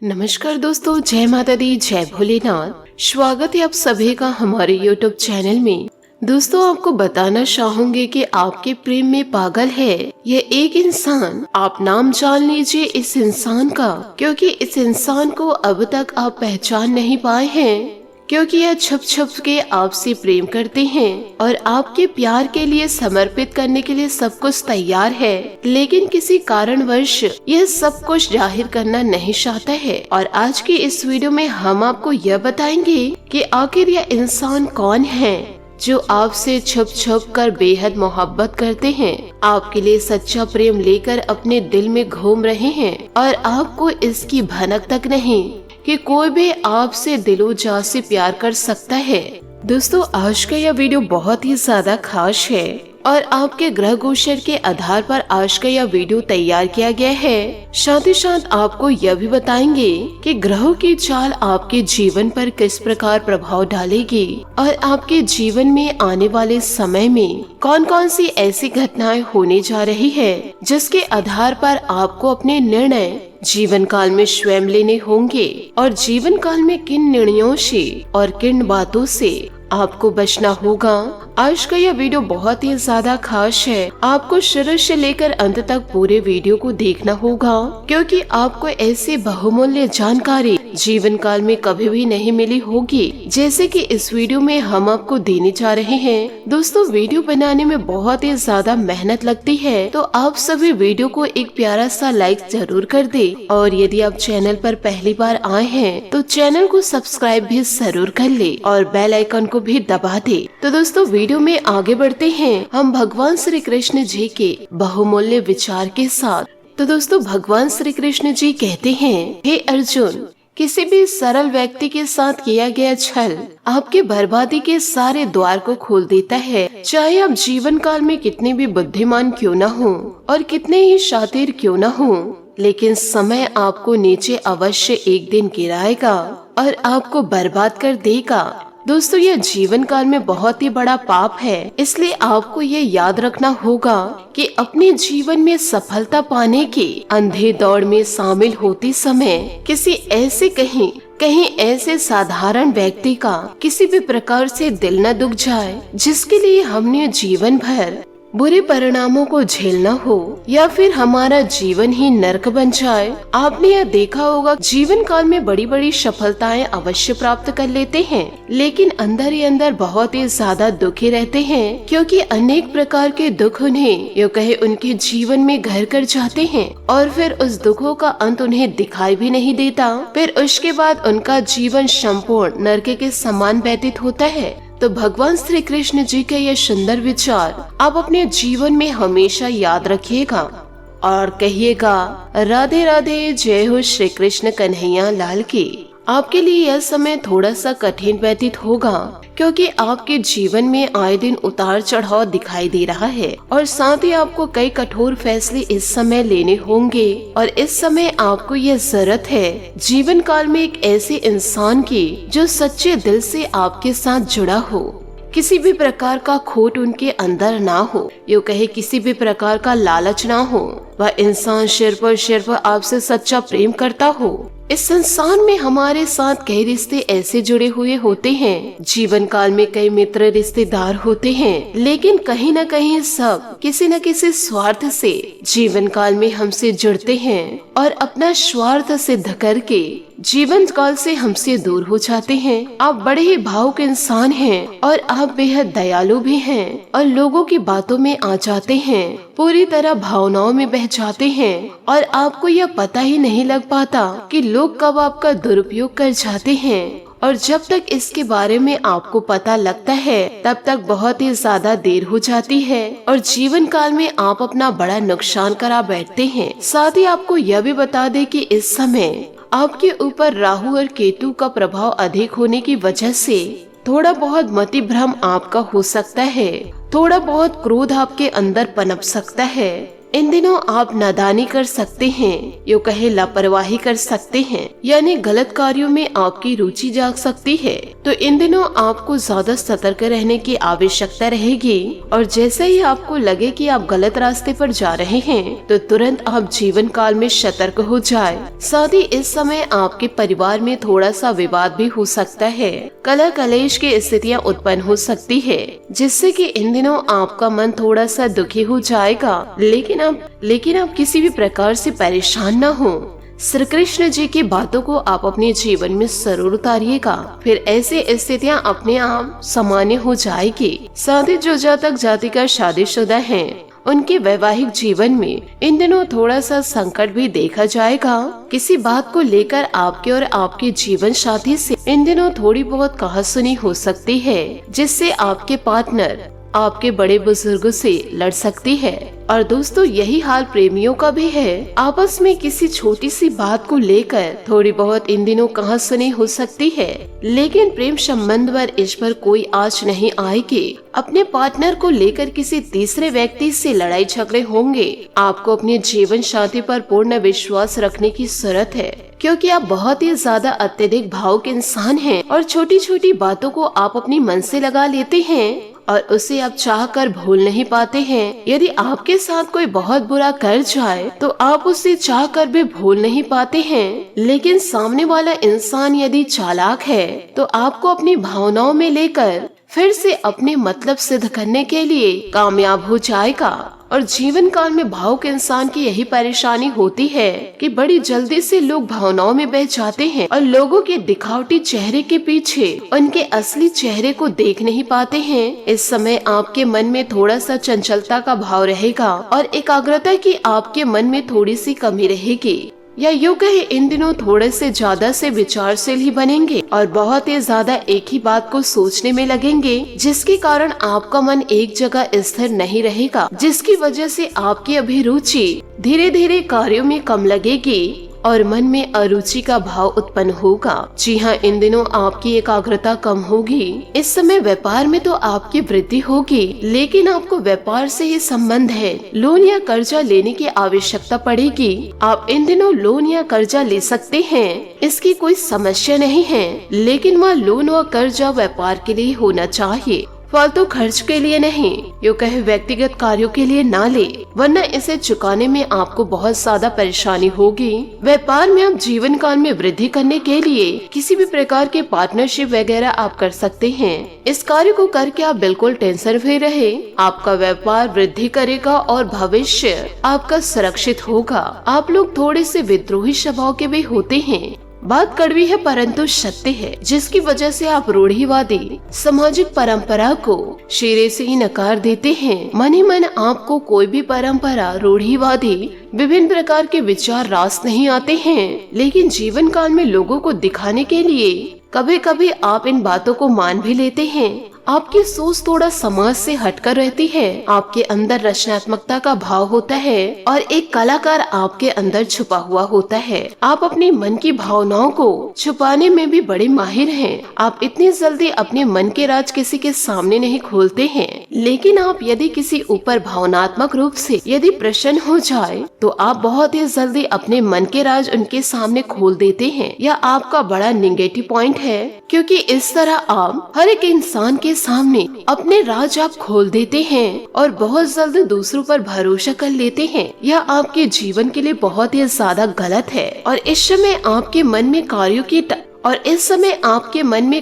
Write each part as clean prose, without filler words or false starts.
नमस्कार दोस्तों, जय माता दी, जय भोलेनाथ। स्वागत है आप सभी का हमारे YouTube चैनल में। दोस्तों, आपको बताना चाहूंगी कि आपके प्रेम में पागल है यह एक इंसान। आप नाम जान लीजिए इस इंसान का, क्योंकि इस इंसान को अब तक आप पहचान नहीं पाए हैं, क्योंकि यह छुप छुप के आपसे प्रेम करते हैं और आपके प्यार के लिए समर्पित करने के लिए सब कुछ तैयार है, लेकिन किसी कारणवश यह सब कुछ जाहिर करना नहीं चाहता है। और आज की इस वीडियो में हम आपको यह बताएंगे कि आखिर यह इंसान कौन है जो आपसे छुप छुप कर बेहद मोहब्बत करते हैं, आपके लिए सच्चा प्रेम लेकर अपने दिल में घूम रहे हैं और आपको इसकी भनक तक नहीं कि कोई भी आपसे दिलो जान से प्यार कर सकता है। दोस्तों, आज का यह वीडियो बहुत ही ज्यादा खास है और आपके ग्रह गोचर के आधार पर आज का यह वीडियो तैयार किया गया है। साथ ही साथ आपको यह भी बताएंगे कि ग्रहों की चाल आपके जीवन पर किस प्रकार प्रभाव डालेगी और आपके जीवन में आने वाले समय में कौन कौन सी ऐसी घटनाएं होने जा रही है जिसके आधार पर आपको अपने निर्णय जीवन काल में स्वयं लेने होंगे और जीवन काल में किन निर्णयों से और किन बातों से आपको बचना होगा। आज का यह वीडियो बहुत ही ज्यादा खास है। आपको शुरू से लेकर अंत तक पूरे वीडियो को देखना होगा, क्योंकि आपको ऐसी बहुमूल्य जानकारी जीवन काल में कभी भी नहीं मिली होगी जैसे कि इस वीडियो में हम आपको देने जा रहे हैं। दोस्तों, वीडियो बनाने में बहुत ही ज्यादा मेहनत लगती है, तो आप सभी वीडियो को एक प्यारा सा लाइक जरूर कर दे और यदि आप चैनल पर पहली बार आए हैं तो चैनल को सब्सक्राइब भी जरूर कर ले और बेल आइकन को भी दबा दे। तो दोस्तों, वीडियो में आगे बढ़ते हैं हम भगवान श्री कृष्ण जी के बहुमूल्य विचार के साथ। तो दोस्तों, भगवान श्री कृष्ण जी कहते हैं, हे अर्जुन, किसी भी सरल व्यक्ति के साथ किया गया छल आपके बर्बादी के सारे द्वार को खोल देता है। चाहे आप जीवन काल में कितने भी बुद्धिमान क्यों न हो और कितने ही शातिर क्यों न हो, लेकिन समय आपको नीचे अवश्य एक दिन गिराएगा और आपको बर्बाद कर देगा। दोस्तों, यह जीवन काल में बहुत ही बड़ा पाप है, इसलिए आपको ये याद रखना होगा कि अपने जीवन में सफलता पाने के अंधे दौड़ में शामिल होते समय किसी ऐसे कहीं ऐसे साधारण व्यक्ति का किसी भी प्रकार से दिल न दुख जाए जिसके लिए हमने जीवन भर बुरे परिणामों को झेलना हो या फिर हमारा जीवन ही नरक बन जाए। आपने यह देखा होगा, जीवन काल में बड़ी बड़ी सफलताएं अवश्य प्राप्त कर लेते हैं, लेकिन अंदर ही अंदर बहुत ही ज्यादा दुखी रहते हैं, क्योंकि अनेक प्रकार के दुख उन्हें यूँ कहे उनके जीवन में घर कर जाते हैं और फिर उस दुखों का अंत उन्हें दिखाई भी नहीं देता। फिर उसके बाद उनका जीवन संपूर्ण नरक के समान व्यतीत होता है। तो भगवान श्री कृष्ण जी के ये सुंदर विचार आप अपने जीवन में हमेशा याद रखिएगा और कहिएगा, राधे राधे, जय हो श्री कृष्ण कन्हैया लाल की। आपके लिए यह समय थोड़ा सा कठिन व्यतीत होगा, क्योंकि आपके जीवन में आए दिन उतार चढ़ाव दिखाई दे रहा है और साथ ही आपको कई कठोर फैसले इस समय लेने होंगे। और इस समय आपको यह जरूरत है जीवन काल में एक ऐसे इंसान की जो सच्चे दिल से आपके साथ जुड़ा हो, किसी भी प्रकार का खोट उनके अंदर ना हो, यूँ कहे किसी भी प्रकार का लालच ना हो। वह इंसान सिर्फ आपसे सच्चा प्रेम करता हो। इस संसार में हमारे साथ कई रिश्ते ऐसे जुड़े हुए होते हैं, जीवन काल में कई मित्र रिश्तेदार होते हैं, लेकिन कहीं न कहीं सब किसी न किसी स्वार्थ से जीवन काल में हमसे जुड़ते हैं और अपना स्वार्थ सिद्ध करके जीवन काल से हमसे दूर हो जाते हैं। आप बड़े ही भावुक इंसान हैं और आप बेहद दयालु भी हैं और लोगों की बातों में आ जाते हैं, पूरी तरह भावनाओं में बह जाते हैं और आपको यह पता ही नहीं लग पाता कि लोग कब आपका दुरुपयोग कर जाते हैं। और जब तक इसके बारे में आपको पता लगता है तब तक बहुत ही ज्यादा देर हो जाती है और जीवन काल में आप अपना बड़ा नुकसान करा बैठते हैं। साथ ही आपको यह भी बता दे कि इस समय आपके ऊपर राहु और केतु का प्रभाव अधिक होने की वजह से थोड़ा बहुत मति भ्रम आपका हो सकता है, थोड़ा बहुत क्रोध आपके अंदर पनप सकता है। इन दिनों आप नादानी कर सकते हैं, यूँ कहे लापरवाही कर सकते हैं, यानी गलत कार्यों में आपकी रुचि जाग सकती है। तो इन दिनों आपको ज्यादा सतर्क रहने की आवश्यकता रहेगी और जैसे ही आपको लगे कि आप गलत रास्ते पर जा रहे हैं तो तुरंत आप जीवन काल में सतर्क हो जाए। साथ ही इस समय आपके परिवार में थोड़ा सा विवाद भी हो सकता है, कलह कलेश की स्थितियाँ उत्पन्न हो सकती है, जिससे कि इन दिनों आपका मन थोड़ा सा दुखी हो जाएगा। लेकिन आप किसी भी प्रकार से परेशान न हो। श्री कृष्ण जी की बातों को आप अपने जीवन में जरूर उतारिएगा, फिर ऐसी स्थितियाँ अपने आप सामान्य हो जाएगी। साथ ही जो जातक जातिका शादीशुदा हैं, उनके वैवाहिक जीवन में इन दिनों थोड़ा सा संकट भी देखा जाएगा। किसी बात को लेकर आपके और आपके जीवन साथी से इन दिनों थोड़ी बहुत कहासुनी हो सकती है, जिससे आपके पार्टनर आपके बड़े बुजुर्गों से लड़ सकती है। और दोस्तों यही हाल प्रेमियों का भी है। आपस में किसी छोटी सी बात को लेकर थोड़ी बहुत इन दिनों कहासुनी हो सकती है, लेकिन प्रेम संबंध पर इस पर कोई आँच नहीं आएगी। अपने पार्टनर को लेकर किसी तीसरे व्यक्ति से लड़ाई झगड़े होंगे। आपको अपने जीवन साथी पर पूर्ण विश्वास रखने की जरूरत है, क्योंकि आप बहुत ही ज्यादा अत्यधिक भावुक इंसान हैं और छोटी छोटी बातों को आप अपनी मन से लगा लेते हैं और उसे आप चाह कर भूल नहीं पाते हैं। यदि आपके साथ कोई बहुत बुरा कर जाए तो आप उसे चाह कर भी भूल नहीं पाते हैं, लेकिन सामने वाला इंसान यदि चालाक है तो आपको अपनी भावनाओं में लेकर फिर से अपने मतलब सिद्ध करने के लिए कामयाब हो जाएगा। और जीवन काल में भावुक इंसान की यही परेशानी होती है कि बड़ी जल्दी से लोग भावनाओं में बह जाते हैं और लोगों के दिखावटी चेहरे के पीछे उनके असली चेहरे को देख नहीं पाते हैं। इस समय आपके मन में थोड़ा सा चंचलता का भाव रहेगा और एकाग्रता की आपके मन में थोड़ी सी कमी रहेगी, या यूँ कहे इन दिनों थोड़े से ज्यादा से विचारशील ही बनेंगे और बहुत ही ज्यादा एक ही बात को सोचने में लगेंगे, जिसके कारण आपका मन एक जगह स्थिर नहीं रहेगा, जिसकी वजह से आपकी अभिरुचि धीरे धीरे कार्यों में कम लगेगी और मन में अरुचि का भाव उत्पन्न होगा। जी हाँ, इन दिनों आपकी एकाग्रता कम होगी। इस समय व्यापार में तो आपकी वृद्धि होगी, लेकिन आपको व्यापार से ही संबंध है। लोन या कर्जा लेने की आवश्यकता पड़ेगी। आप इन दिनों लोन या कर्जा ले सकते हैं, इसकी कोई समस्या नहीं है, लेकिन वह लोन व कर्जा व्यापार के लिए होना चाहिए, फालतू खर्च के लिए नहीं। यूँ कहे व्यक्तिगत कार्यों के लिए ना ले, वरना इसे चुकाने में आपको बहुत ज्यादा परेशानी होगी। व्यापार में आप जीवन काल में वृद्धि करने के लिए किसी भी प्रकार के पार्टनरशिप वगैरह आप कर सकते हैं। इस कार्य को करके आप बिल्कुल टेंशन फ्री रहे। आपका व्यापार वृद्धि करेगा और भविष्य आपका सुरक्षित होगा। आप लोग थोड़े से विद्रोही स्वभाव के भी होते हैं। बात कड़वी है परंतु सत्य है, जिसकी वजह से आप रूढ़िवादी सामाजिक परंपरा को सिरे से ही नकार देते हैं। मन ही मन आपको कोई भी परंपरा, रूढ़िवादी विभिन्न प्रकार के विचार रास नहीं आते हैं, लेकिन जीवन काल में लोगों को दिखाने के लिए कभी कभी आप इन बातों को मान भी लेते हैं। आपकी सोच थोड़ा समाज से हटकर रहती है। आपके अंदर रचनात्मकता का भाव होता है और एक कलाकार आपके अंदर छुपा हुआ होता है। आप अपने मन की भावनाओं को छुपाने में भी बड़े माहिर हैं। आप इतनी जल्दी अपने मन के राज किसी के सामने नहीं खोलते हैं, लेकिन आप यदि किसी ऊपर भावनात्मक रूप से यदि प्रसन्न हो जाए तो आप बहुत ही जल्दी अपने मन के राज उनके सामने खोल देते हैं। यह आपका बड़ा निगेटिव पॉइंट है, क्योंकि इस तरह आप हर एक इंसान के सामने अपने राज आप खोल देते हैं और बहुत जल्द दूसरों पर भरोसा कर लेते हैं। यह आपके जीवन के लिए बहुत ही ज्यादा गलत है और इस समय आपके मन में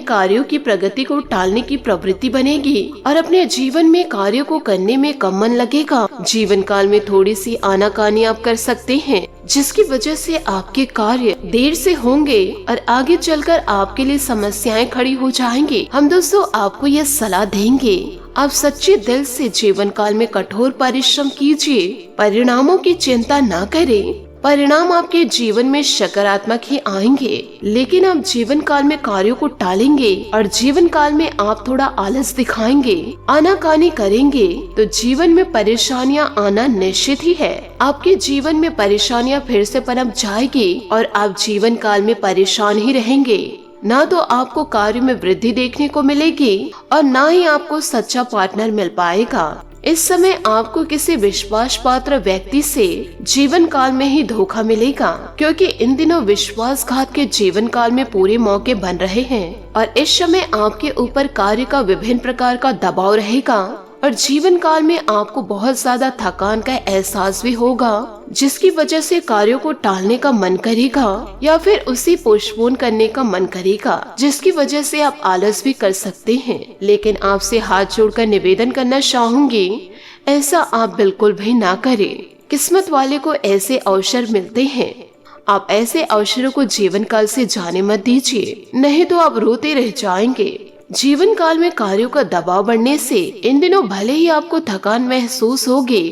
कार्यों की प्रगति को टालने की प्रवृत्ति बनेगी और अपने जीवन में कार्यों को करने में कम मन लगेगा। जीवन काल में थोड़ी सी आनाकानी आप कर सकते हैं, जिसकी वजह से आपके कार्य देर से होंगे और आगे चलकर आपके लिए समस्याएं खड़ी हो जाएंगी। हम दोस्तों आपको यह सलाह देंगे, आप सच्चे दिल से जीवन काल में कठोर परिश्रम कीजिए। परिणामों की चिंता न करें। परिणाम आपके जीवन में सकारात्मक ही आएंगे, लेकिन आप जीवन काल में कार्यों को टालेंगे और जीवन काल में आप थोड़ा आलस दिखाएंगे, आनाकानी करेंगे तो जीवन में परेशानियां आना निश्चित ही है। आपके जीवन में परेशानियां फिर से पनप जाएगी और आप जीवन काल में परेशान ही रहेंगे। ना तो आपको कार्य में वृद्धि देखने को मिलेगी और ना ही आपको सच्चा पार्टनर मिल पाएगा। इस समय आपको किसी विश्वास पात्र व्यक्ति से जीवन काल में ही धोखा मिलेगा, क्योंकि इन दिनों विश्वासघात के जीवन काल में पूरे मौके बन रहे हैं और इस समय आपके ऊपर कार्य का विभिन्न प्रकार का दबाव रहेगा और जीवन काल में आपको बहुत ज्यादा थकान का एहसास भी होगा, जिसकी वजह से कार्यों को टालने का मन करेगा या फिर उसे पोस्टपोन करने का मन करेगा, जिसकी वजह से आप आलस भी कर सकते हैं। लेकिन आपसे हाथ जोड़कर निवेदन करना चाहूंगी, ऐसा आप बिल्कुल भी ना करें। किस्मत वाले को ऐसे अवसर मिलते हैं, आप ऐसे अवसरों को जीवन काल से जाने मत दीजिए, नहीं तो आप रोते रह जाएंगे। जीवन काल में कार्यों का दबाव बढ़ने से इन दिनों भले ही आपको थकान महसूस होगी,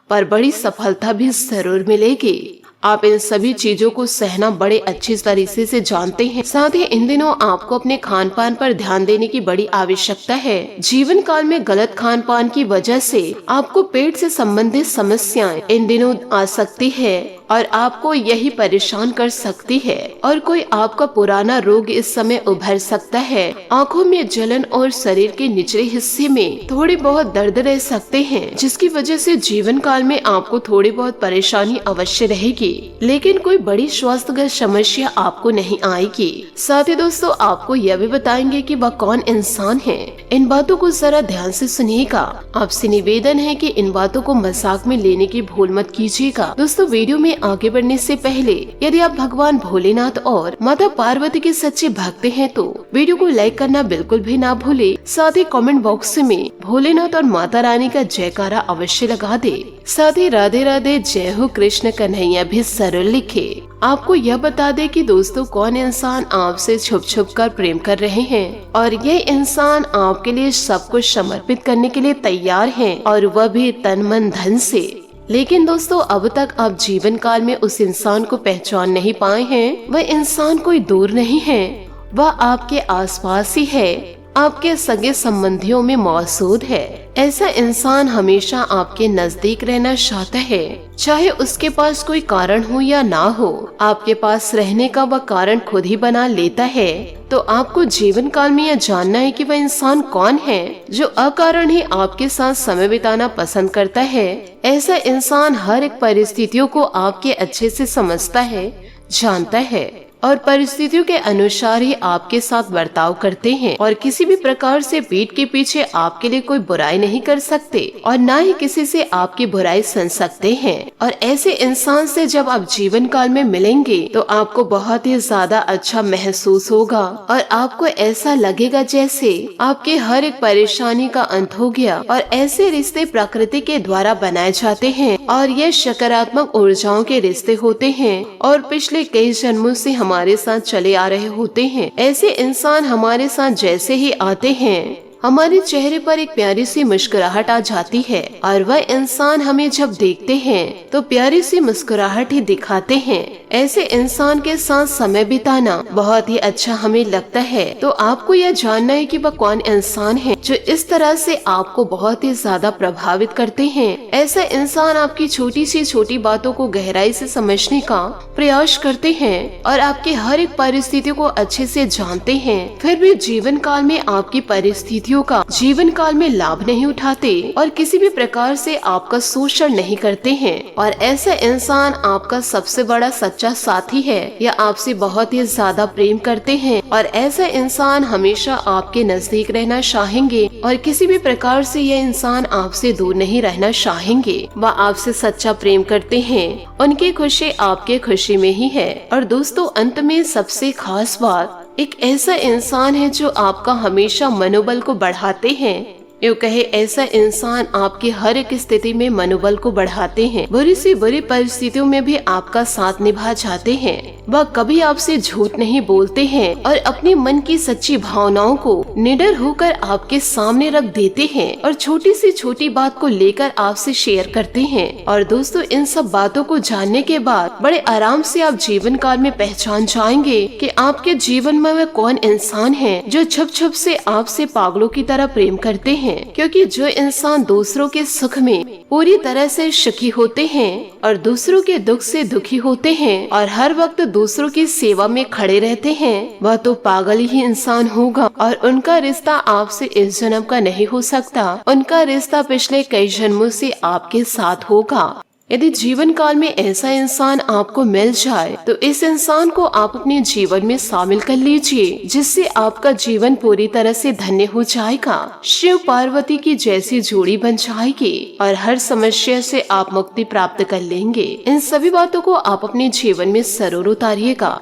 पर बड़ी सफलता भी जरूर मिलेगी। आप इन सभी चीजों को सहना बड़े अच्छी तरीके से जानते हैं। साथ ही इन दिनों आपको अपने खान पान पर ध्यान देने की बड़ी आवश्यकता है। जीवन काल में गलत खान पान की वजह से आपको पेट से संबंधित समस्याएं इन दिनों आ सकती है और आपको यही परेशान कर सकती है और कोई आपका पुराना रोग इस समय उभर सकता है। आंखों में जलन और शरीर के निचले हिस्से में थोड़ी बहुत दर्द रह सकते हैं, जिसकी वजह से जीवन काल में आपको थोड़ी बहुत परेशानी अवश्य रहेगी, लेकिन कोई बड़ी स्वास्थ्यगत समस्या आपको नहीं आएगी। साथ ही दोस्तों आपको यह भी बताएंगे कि वह कौन इंसान है। इन बातों को जरा ध्यान से सुनिएगा। आपसे निवेदन है कि इन बातों को मजाक में लेने की भूल मत कीजिएगा। दोस्तों वीडियो में आगे बढ़ने से पहले यदि आप भगवान भोलेनाथ और माता पार्वती के सच्चे भक्त हैं तो वीडियो को लाइक करना बिल्कुल भी ना भूले। साथ ही कमेंट बॉक्स में भोलेनाथ और माता रानी का जयकारा अवश्य लगा दे। साथ ही राधे राधे जय हो कृष्ण कन्हैया भी जरूर लिखे। आपको यह बता दे कि दोस्तों कौन इंसान आपसे छुप छुप कर प्रेम कर रहे हैं और ये इंसान आपके लिए सब कुछ समर्पित करने के लिए तैयार है और वह भी तन मन धन से। लेकिन दोस्तों अब तक आप जीवन काल में उस इंसान को पहचान नहीं पाए हैं। वह इंसान कोई दूर नहीं है, वह आपके आसपास ही है, आपके सगे संबंधियों में मौजूद है। ऐसा इंसान हमेशा आपके नजदीक रहना चाहता है, चाहे उसके पास कोई कारण हो या ना हो। आपके पास रहने का वह कारण खुद ही बना लेता है। तो आपको जीवन काल में यह जानना है कि वह इंसान कौन है जो अकारण ही आपके साथ समय बिताना पसंद करता है। ऐसा इंसान हर एक परिस्थितियों को आपके अच्छे से समझता है, जानता है और परिस्थितियों के अनुसार ही आपके साथ बर्ताव करते हैं और किसी भी प्रकार से पीठ के पीछे आपके लिए कोई बुराई नहीं कर सकते और ना ही किसी से आपकी बुराई सुन सकते हैं। और ऐसे इंसान से जब आप जीवन काल में मिलेंगे तो आपको बहुत ही ज्यादा अच्छा महसूस होगा और आपको ऐसा लगेगा जैसे आपके हर एक परेशानी का अंत हो गया। और ऐसे रिश्ते प्रकृति के द्वारा बनाए जाते हैं और ये सकारात्मक ऊर्जाओं के रिश्ते होते हैं और पिछले कई जन्मों से हमारे साथ चले आ रहे होते हैं। ऐसे इंसान हमारे साथ जैसे ही आते हैं हमारे चेहरे पर एक प्यारी सी मुस्कुराहट आ जाती है और वह इंसान हमें जब देखते हैं तो प्यारी सी मुस्कुराहट ही दिखाते हैं। ऐसे इंसान के साथ समय बिताना बहुत ही अच्छा हमें लगता है। तो आपको यह जानना है कि वह कौन इंसान है जो इस तरह से आपको बहुत ही ज्यादा प्रभावित करते हैं। ऐसा इंसान आपकी छोटी सी छोटी बातों को गहराई से समझने का प्रयास करते हैं और आपके हर एक परिस्थितियों को अच्छे से जानते हैं, फिर भी जीवन काल में आपकी परिस्थितियों का जीवन काल में लाभ नहीं उठाते और किसी भी प्रकार से आपका शोषण नहीं करते हैं। और ऐसा इंसान आपका सबसे बड़ा सच्चा साथी है या आपसे बहुत ही ज्यादा प्रेम करते हैं और ऐसा इंसान हमेशा आपके नजदीक रहना चाहेंगे और किसी भी प्रकार से यह इंसान आपसे दूर नहीं रहना चाहेंगे। वह आपसे सच्चा प्रेम करते हैं, उनकी खुशी आपके खुशी में ही है। और दोस्तों अंत में सबसे खास बात, एक ऐसा इंसान है जो आपका हमेशा मनोबल को बढ़ाते हैं। यूँ कहे ऐसा इंसान आपकी हर एक स्थिति में मनोबल को बढ़ाते हैं। बुरी से बुरी परिस्थितियों में भी आपका साथ निभा जाते हैं। वह कभी आपसे झूठ नहीं बोलते हैं और अपने मन की सच्ची भावनाओं को निडर होकर आपके सामने रख देते हैं और छोटी से छोटी बात को लेकर आपसे शेयर करते हैं। और दोस्तों इन सब बातों को जानने के बाद बड़े आराम से आप जीवन काल में पहचान जाएंगे कि आपके जीवन में वह कौन इंसान है जो छुप छुप से आपसे पागलों की तरह प्रेम करते हैं हैं, क्योंकि जो इंसान दूसरों के सुख में पूरी तरह से सुखी होते हैं और दूसरों के दुख से दुखी होते हैं और हर वक्त दूसरों की सेवा में खड़े रहते हैं, वह तो पागल ही इंसान होगा और उनका रिश्ता आपसे इस जन्म का नहीं हो सकता। उनका रिश्ता पिछले कई जन्मों से आपके साथ होगा। यदि जीवन काल में ऐसा इंसान आपको मिल जाए तो इस इंसान को आप अपने जीवन में शामिल कर लीजिए, जिससे आपका जीवन पूरी तरह से धन्य हो जाएगा। शिव पार्वती की जैसी जोड़ी बन जाएगी और हर समस्या से आप मुक्ति प्राप्त कर लेंगे। इन सभी बातों को आप अपने जीवन में जरूर उतारिएगा।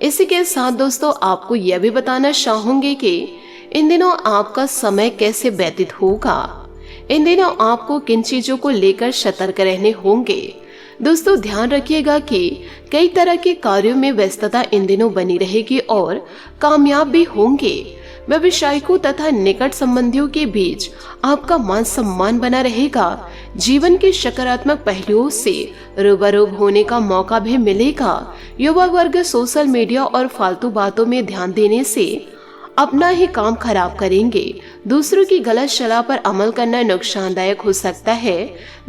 इसी के साथ दोस्तों आपको यह भी बताना चाहूंगी कि इन दिनों आपका समय कैसे व्यतीत होगा। इन दिनों आपको किन चीजों को लेकर सतर्क रहने होंगे। दोस्तों ध्यान रखिएगा कि कई तरह के कार्यों में व्यस्तता इन दिनों बनी रहेगी और कामयाब भी होंगे। व्यवसायिकों तथा निकट संबंधियों के बीच आपका मान सम्मान बना रहेगा। जीवन के सकारात्मक पहलुओं से रूबरू होने का मौका भी मिलेगा। युवा वर्ग सोशल मीडिया और फालतू बातों में ध्यान देने से अपना ही काम खराब करेंगे। दूसरों की गलत सलाह पर अमल करना नुकसानदायक हो सकता है।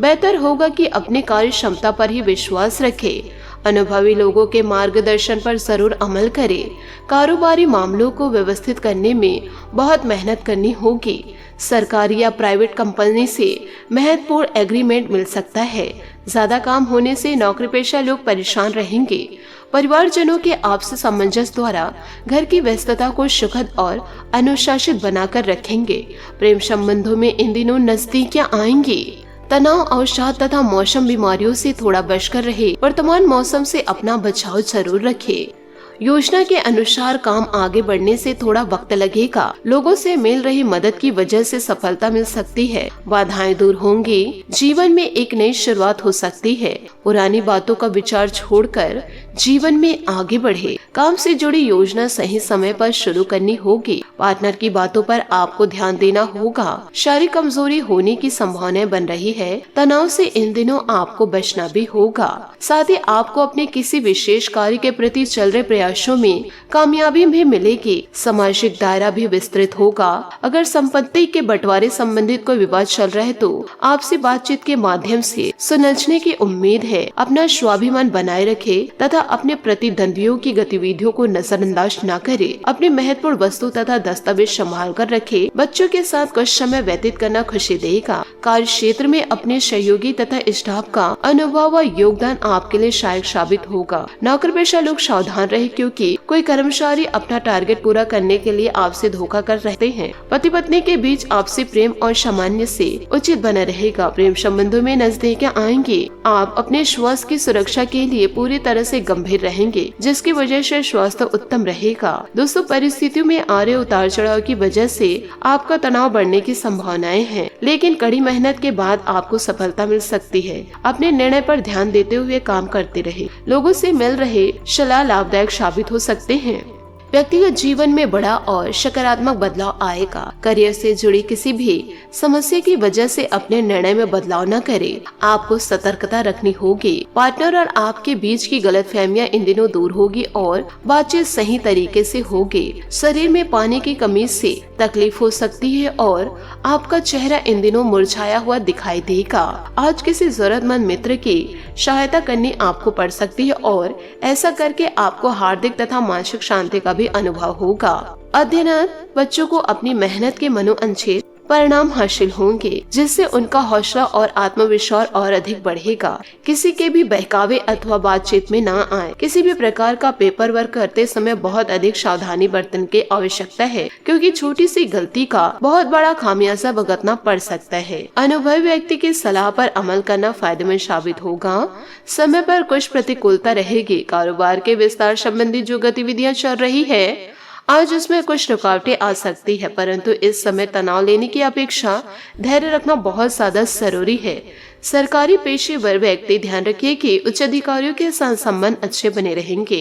बेहतर होगा कि अपने कार्य क्षमता पर ही विश्वास रखें। अनुभवी लोगों के मार्गदर्शन पर जरूर अमल करें। कारोबारी मामलों को व्यवस्थित करने में बहुत मेहनत करनी होगी। सरकारी या प्राइवेट कंपनी से महत्वपूर्ण एग्रीमेंट मिल सकता है। ज्यादा काम होने से नौकरी पेशा लोग परेशान रहेंगे। परिवारजनों के आपसी सामंजस्य द्वारा घर की व्यस्तता को सुखद और अनुशासित बनाकर रखेंगे। प्रेम संबंधों में इन दिनों नजदीकियां आएंगी। तनाव, अवसाद तथा मौसम बीमारियों से थोड़ा बचकर रहे। वर्तमान मौसम से अपना बचाव जरूर रखें। योजना के अनुसार काम आगे बढ़ने से थोड़ा वक्त लगेगा। लोगों से मिल रही मदद की वजह से सफलता मिल सकती है। बाधाएं दूर होंगी। जीवन में एक नई शुरुआत हो सकती है। पुरानी बातों का विचार छोड़कर जीवन में आगे बढ़े। काम से जुड़ी योजना सही समय पर शुरू करनी होगी। पार्टनर की बातों पर आपको ध्यान देना होगा। शारीरिक कमजोरी होने की संभावना बन रही है। तनाव से इन दिनों आपको बचना भी होगा। साथ ही आपको अपने किसी विशेष कार्य के प्रति चल रहे प्रयासों में कामयाबी भी मिलेगी। सामाजिक दायरा भी विस्तृत होगा। अगर संपत्ति के बंटवारे संबंधित कोई विवाद चल रहा है तो आपसी बातचीत के माध्यम से सुलझने की उम्मीद है। अपना स्वाभिमान बनाए रखे तथा अपने प्रतिद्वंदियों की गतिविधियों को नजरअंदाज न करे। अपने महत्वपूर्ण वस्तु तथा दस्तावेज संभाल कर रखे। बच्चों के साथ कुछ समय व्यतीत करना खुशी देगा। कार्य क्षेत्र में अपने सहयोगी तथा स्टाफ का अनुभव व योगदान आपके लिए सहायक साबित होगा। नौकर पेशा लोग सावधान रहे, क्योंकि कोई कर्मचारी अपना टारगेट पूरा करने के लिए आपसे धोखा कर रहते हैं। पति पत्नी के बीच आपसी प्रेम और सामान्य से उचित बना रहेगा। प्रेम संबंधों में नजदीकियां आएंगे। आप अपने श्वास की सुरक्षा के लिए पूरी तरह से गंभीर रहेंगे, जिसकी वजह से स्वास्थ्य उत्तम रहेगा। दोस्तों परिस्थितियों में आ रहे उतार चढ़ाव की वजह से आपका तनाव बढ़ने की संभावनाएं हैं, लेकिन कड़ी मेहनत के बाद आपको सफलता मिल सकती है। अपने निर्णय पर ध्यान देते हुए काम करते रहे। लोगों से मिल रहे सलाह लाभदायक साबित हो सकते हैं। व्यक्तिगत जीवन में बड़ा और सकारात्मक बदलाव आएगा। करियर से जुड़ी किसी भी समस्या की वजह से अपने निर्णय में बदलाव न करें। आपको सतर्कता रखनी होगी। पार्टनर और आपके बीच की गलतफहमियां इन दिनों दूर होगी और बातचीत सही तरीके से होगी। शरीर में पानी की कमी से तकलीफ हो सकती है और आपका चेहरा इन दिनों मुरझाया हुआ दिखाई देगा। आज किसी जरूरतमंद मित्र की सहायता करनी आपको पड़ सकती है और ऐसा करके आपको हार्दिक तथा मानसिक शांति का भी अनुभव होगा। अध्ययनरत बच्चों को अपनी मेहनत के मनोअंचित परिणाम हासिल होंगे, जिससे उनका हौसला और आत्मविश्वास और अधिक बढ़ेगा। किसी के भी बहकावे अथवा बातचीत में ना आए। किसी भी प्रकार का पेपर वर्क करते समय बहुत अधिक सावधानी बरतने की आवश्यकता है, क्योंकि छोटी सी गलती का बहुत बड़ा खामियाजा भुगतना पड़ सकता है। अनुभवी व्यक्ति की सलाह पर अमल करना फायदेमंद साबित होगा। समय पर कुछ प्रतिकूलता रहेगी। कारोबार के विस्तार संबंधी जो गतिविधियां चल रही है, आज उसमें कुछ रुकावटें आ सकती है, परंतु इस समय तनाव लेने की अपेक्षा धैर्य रखना बहुत ज्यादा जरूरी है। सरकारी पेशेवर व्यक्ति ध्यान रखिए कि उच्च अधिकारियों के साथ संबंध अच्छे बने रहेंगे।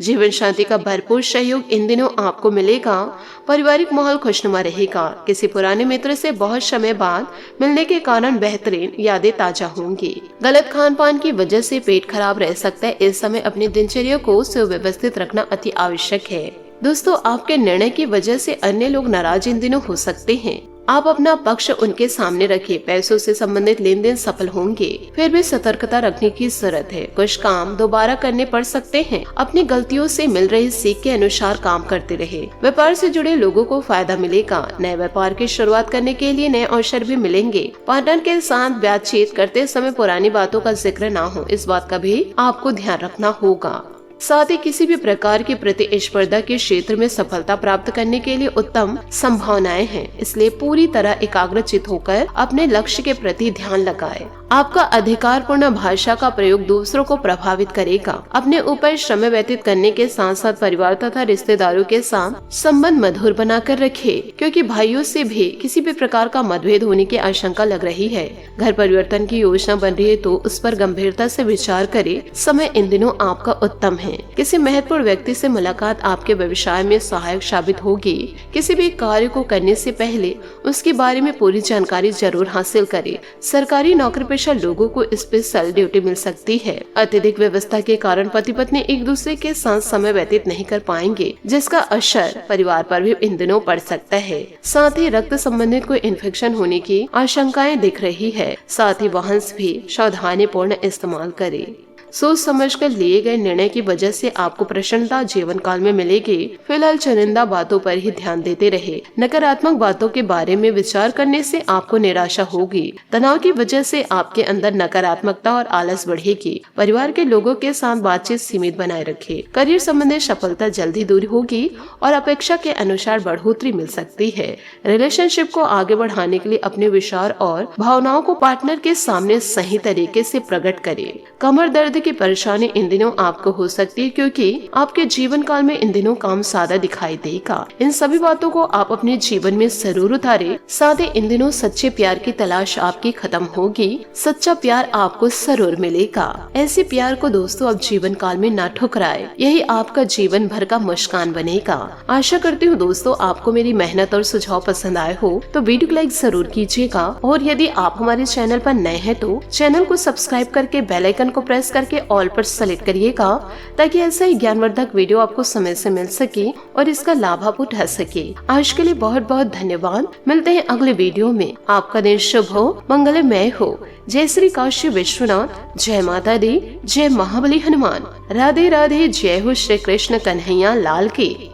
जीवन शांति का भरपूर सहयोग इन दिनों आपको मिलेगा। पारिवारिक माहौल खुशनुमा रहेगा। किसी पुराने मित्र से बहुत समय बाद मिलने के कारण बेहतरीन यादें ताजा होंगी। गलत खान पान की वजह से पेट खराब रह सकता है। इस समय अपनी दिनचर्या को सुव्यवस्थित रखना अति आवश्यक है। दोस्तों आपके निर्णय की वजह से अन्य लोग नाराज इन दिनों हो सकते हैं। आप अपना पक्ष उनके सामने रखिए। पैसों से संबंधित लेन देन सफल होंगे, फिर भी सतर्कता रखने की जरूरत है। कुछ काम दोबारा करने पड़ सकते हैं। अपनी गलतियों से मिल रही सीख के अनुसार काम करते रहे। व्यापार से जुड़े लोगों को फायदा मिलेगा। नए व्यापार की शुरुआत करने के लिए नए अवसर भी मिलेंगे। पार्टनर के साथ बातचीत करते समय पुरानी बातों का जिक्र ना हो, इस बात का भी आपको ध्यान रखना होगा। साथ ही किसी भी प्रकार की प्रतिस्पर्धा के क्षेत्र में सफलता प्राप्त करने के लिए उत्तम संभावनाएं हैं, इसलिए पूरी तरह एकाग्रचित होकर अपने लक्ष्य के प्रति ध्यान लगाएं। आपका अधिकारपूर्ण भाषा का प्रयोग दूसरों को प्रभावित करेगा। अपने ऊपर समय व्यतीत करने के साथ साथ परिवार तथा रिश्तेदारों के साथ संबंध मधुर बनाकर रखें, क्योंकि भाइयों से भी किसी भी प्रकार का मतभेद होने की आशंका लग रही है। घर परिवर्तन की योजना बन रही है तो उस पर गंभीरता से विचार करें। समय इन दिनों आपका उत्तम है। किसी महत्वपूर्ण व्यक्ति से मुलाकात आपके व्यवसाय में सहायक साबित होगी। किसी भी कार्य को करने से पहले उसके बारे में पूरी जानकारी जरूर हासिल करें। सरकारी नौकरी पेशा लोगों को स्पेशल ड्यूटी मिल सकती है। अत्यधिक व्यवस्था के कारण पति पत्नी एक दूसरे के साथ समय व्यतीत नहीं कर पाएंगे, जिसका असर परिवार पर भी इन दिनों पड़ सकता है। साथ ही रक्त संबंधित कोई इन्फेक्शन होने की आशंकाएं दिख रही है। साथ ही वाहन भी सावधानी पूर्ण इस्तेमाल करें। सोच समझकर लिए गए निर्णय की वजह से आपको प्रसन्नता जीवन काल में मिलेगी। फिलहाल चुनिंदा बातों पर ही ध्यान देते रहे। नकारात्मक बातों के बारे में विचार करने से आपको निराशा होगी। तनाव की वजह से आपके अंदर नकारात्मकता और आलस बढ़ेगी। परिवार के लोगों के साथ बातचीत सीमित बनाए रखें। करियर संबंधी सफलता जल्दी दूर होगी और अपेक्षा के अनुसार बढ़ोतरी मिल सकती है। रिलेशनशिप को आगे बढ़ाने के लिए अपने विचार और भावनाओं को पार्टनर के सामने सही तरीके से प्रकट करें। कमर दर्द की परेशानी इन दिनों आपको हो सकती है, क्योंकि आपके जीवन काल में इन दिनों काम सादा दिखाई देगा। इन सभी बातों को आप अपने जीवन में जरूर उतारे। साथ ही इन दिनों सच्चे प्यार की तलाश आपकी खत्म होगी। सच्चा प्यार आपको जरूर मिलेगा। ऐसे प्यार को दोस्तों अब जीवन काल में ना ठुकराए, यही आपका जीवन भर का मुस्कान बनेगा। आशा करती हूँ दोस्तों आपको मेरी मेहनत और सुझाव पसंद आए हो तो वीडियो को लाइक जरूर कीजिएगा, और यदि आप हमारे चैनल पर नए हैं तो चैनल को सब्सक्राइब करके बेल आइकन को प्रेस करके ऑल पर सेलेक्ट करिएगा, ताकि ऐसा ही ज्ञानवर्धक वीडियो आपको समय से मिल सके और इसका लाभ आप उठा सके। आज के लिए बहुत बहुत धन्यवाद। मिलते हैं अगले वीडियो में। आपका दिन शुभ हो, मंगलमय हो। जय श्री काशी विश्वनाथ, जय माता दी, जय महाबली हनुमान। राधे राधे। जय हो श्री कृष्ण कन्हैया लाल की।